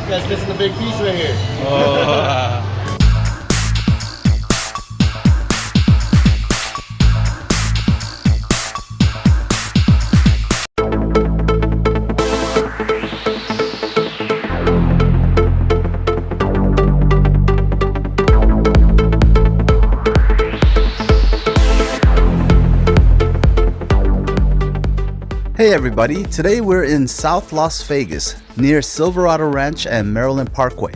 You guys missing a big piece right here. Oh. Hey everybody, today we're in South Las Vegas, near Silverado Ranch and Maryland Parkway.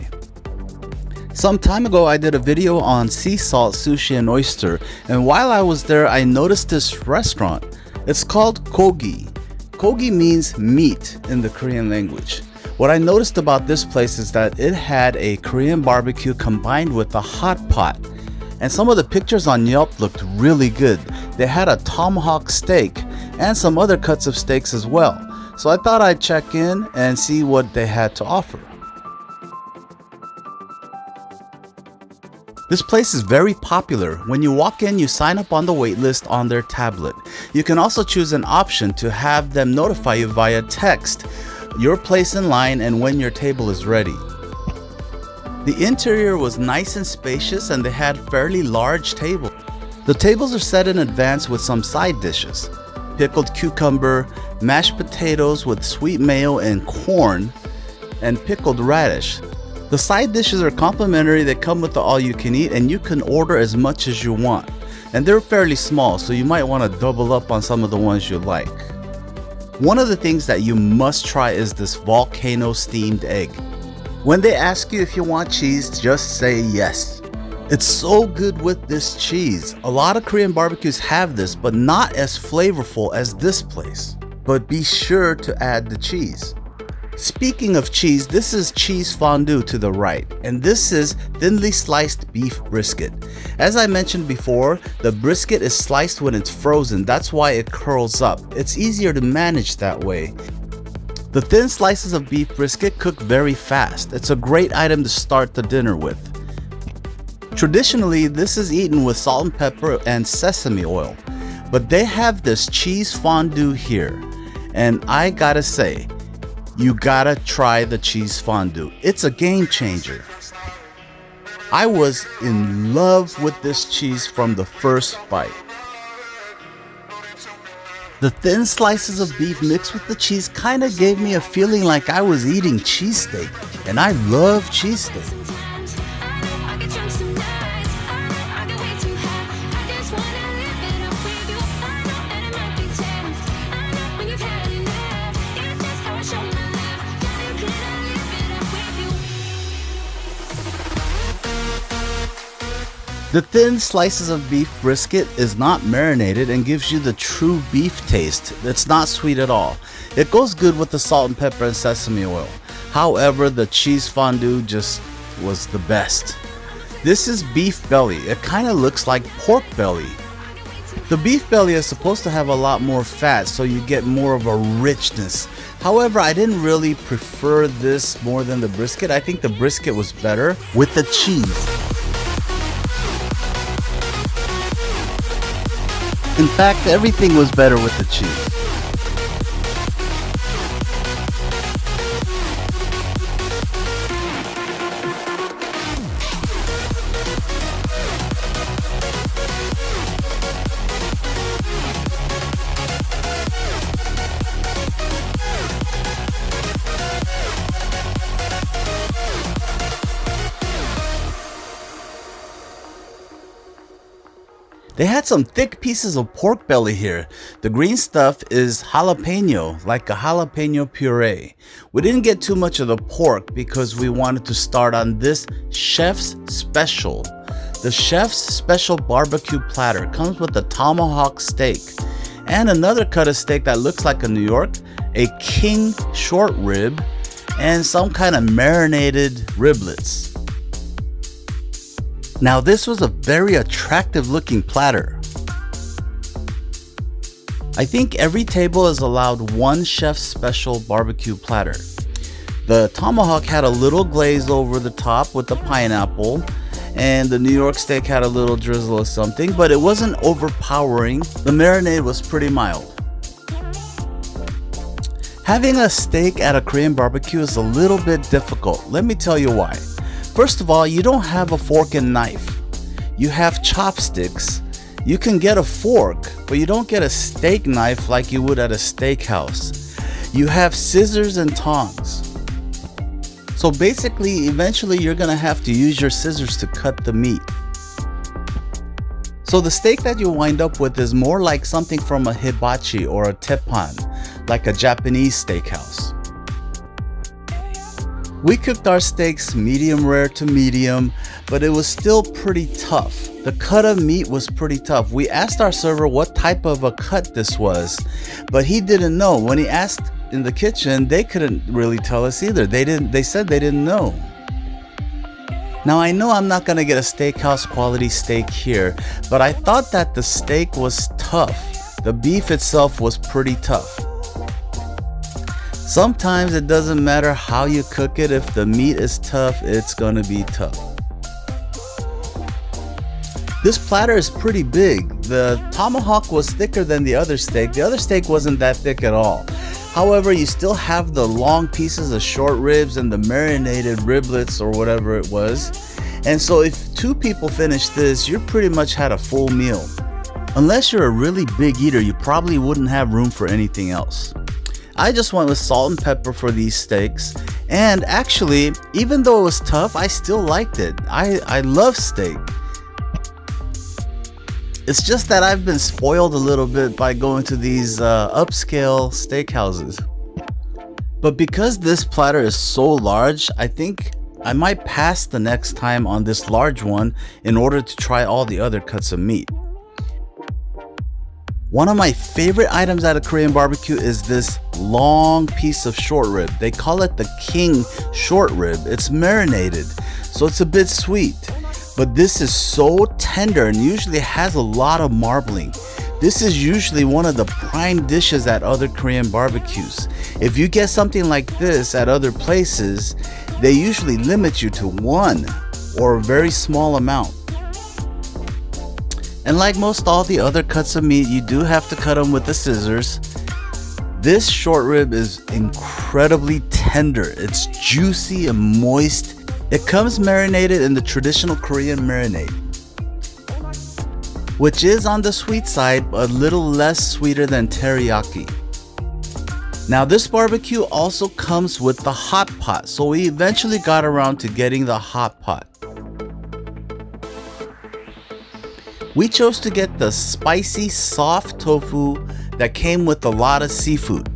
Some time ago I did a video on sea salt, sushi, and oyster, and while I was there I noticed this restaurant. It's called Kogi. Kogi means meat in the Korean language. What I noticed about this place is that it had a Korean barbecue combined with a hot pot. And some of the pictures on Yelp looked really good. They had a tomahawk steak and some other cuts of steaks as well. So I thought I'd check in and see what they had to offer. This place is very popular. When you walk in, you sign up on the wait list on their tablet. You can also choose an option to have them notify you via text your place in line and when your table is ready. The interior was nice and spacious, and they had fairly large tables. The tables are set in advance with some side dishes. Pickled cucumber, mashed potatoes with sweet mayo and corn, and pickled radish. The side dishes are complimentary. They come with the all-you-can-eat, and you can order as much as you want. And they're fairly small, so you might want to double up on some of the ones you like. One of the things that you must try is this volcano steamed egg. When they ask you if you want cheese, just say yes. It's so good with this cheese. A lot of Korean barbecues have this, but not as flavorful as this place. But be sure to add the cheese. Speaking of cheese, this is cheese fondue to the right, and this is thinly sliced beef brisket. As I mentioned before, the brisket is sliced when it's frozen. That's why it curls up. It's easier to manage that way. The thin slices of beef brisket cook very fast. It's a great item to start the dinner with. Traditionally, this is eaten with salt and pepper and sesame oil, but they have this cheese fondue here, and I gotta say, you gotta try the cheese fondue. It's a game changer. I was in love with this cheese from the first bite. The thin slices of beef mixed with the cheese kind of gave me a feeling like I was eating cheesesteak, and I love cheesesteak. The thin slices of beef brisket is not marinated and gives you the true beef taste. It's not sweet at all. It goes good with the salt and pepper and sesame oil. However, the cheese fondue just was the best. This is beef belly. It kind of looks like pork belly. The beef belly is supposed to have a lot more fat, so you get more of a richness. However, I didn't really prefer this more than the brisket. I think the brisket was better with the cheese. In fact, everything was better with the cheese. They had some thick pieces of pork belly here. The green stuff is jalapeno, like a jalapeno puree. We didn't get too much of the pork because we wanted to start on this chef's special. The chef's special barbecue platter comes with a tomahawk steak and another cut of steak that looks like a New York, a king short rib, and some kind of marinated riblets. Now this was a very attractive looking platter. I think every table is allowed one chef's special barbecue platter. The tomahawk had a little glaze over the top with the pineapple, and the New York steak had a little drizzle of something, but it wasn't overpowering. The marinade was pretty mild. Having a steak at a Korean barbecue is a little bit difficult. Let me tell you why. First of all, you don't have a fork and knife. You have chopsticks. You can get a fork, but you don't get a steak knife like you would at a steakhouse. You have scissors and tongs. So basically, eventually you're gonna have to use your scissors to cut the meat. So the steak that you wind up with is more like something from a hibachi or a teppan, like a Japanese steakhouse. We cooked our steaks medium rare to medium, but it was still pretty tough. The cut of meat was pretty tough. We asked our server what type of a cut this was, but he didn't know. When he asked in the kitchen, they couldn't really tell us either. They said they didn't know. Now I know I'm not gonna get a steakhouse quality steak here, but I thought that the steak was tough. The beef itself was pretty tough. Sometimes it doesn't matter how you cook it. If the meat is tough, it's gonna be tough. This platter is pretty big. The tomahawk was thicker than the other steak. The other steak wasn't that thick at all. However, you still have the long pieces of short ribs and the marinated riblets or whatever it was. And so if 2 people finish this, you pretty much had a full meal. Unless you're a really big eater, you probably wouldn't have room for anything else. I just went with salt and pepper for these steaks. And actually, even though it was tough, I still liked it. I love steak. It's just that I've been spoiled a little bit by going to these upscale steakhouses. But because this platter is so large, I think I might pass the next time on this large one in order to try all the other cuts of meat. One of my favorite items at a Korean barbecue is this long piece of short rib. They call it the king short rib. It's marinated, so it's a bit sweet. But this is so tender and usually has a lot of marbling. This is usually one of the prime dishes at other Korean barbecues. If you get something like this at other places, they usually limit you to 1 or a very small amount. And like most all the other cuts of meat, you do have to cut them with the scissors. This short rib is incredibly tender. It's juicy and moist. It comes marinated in the traditional Korean marinade, which is on the sweet side, a little less sweeter than teriyaki. Now this barbecue also comes with the hot pot, so we eventually got around to getting the hot pot. We chose to get the spicy soft tofu that came with a lot of seafood.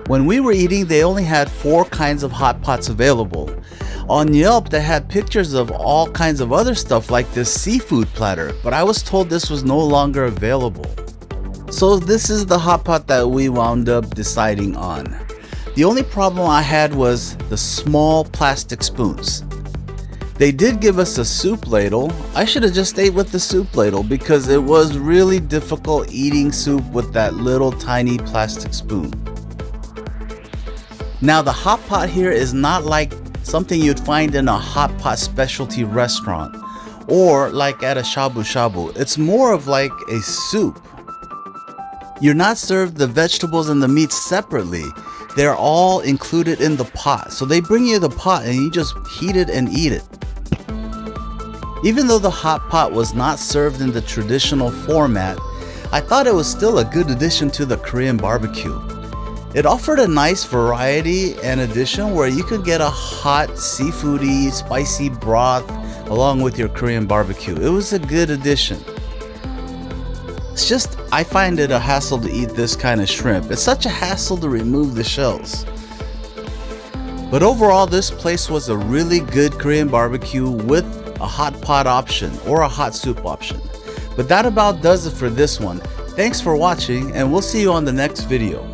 When we were eating, they only had 4 kinds of hot pots available. On Yelp, they had pictures of all kinds of other stuff like this seafood platter, but I was told this was no longer available. So this is the hot pot that we wound up deciding on. The only problem I had was the small plastic spoons. They did give us a soup ladle. I should have just ate with the soup ladle because it was really difficult eating soup with that little tiny plastic spoon. Now the hot pot here is not like something you'd find in a hot pot specialty restaurant or like at a shabu shabu. It's more of like a soup. You're not served the vegetables and the meat separately. They're all included in the pot. So they bring you the pot and you just heat it and eat it. Even though the hot pot was not served in the traditional format, I thought it was still a good addition to the Korean barbecue. It offered a nice variety and addition where you could get a hot, seafoody, spicy broth along with your Korean barbecue. It was a good addition. It's just, I find it a hassle to eat this kind of shrimp. It's such a hassle to remove the shells. But overall, this place was a really good Korean barbecue with a hot pot option or a hot soup option. But that about does it for this one. Thanks for watching, and we'll see you on the next video.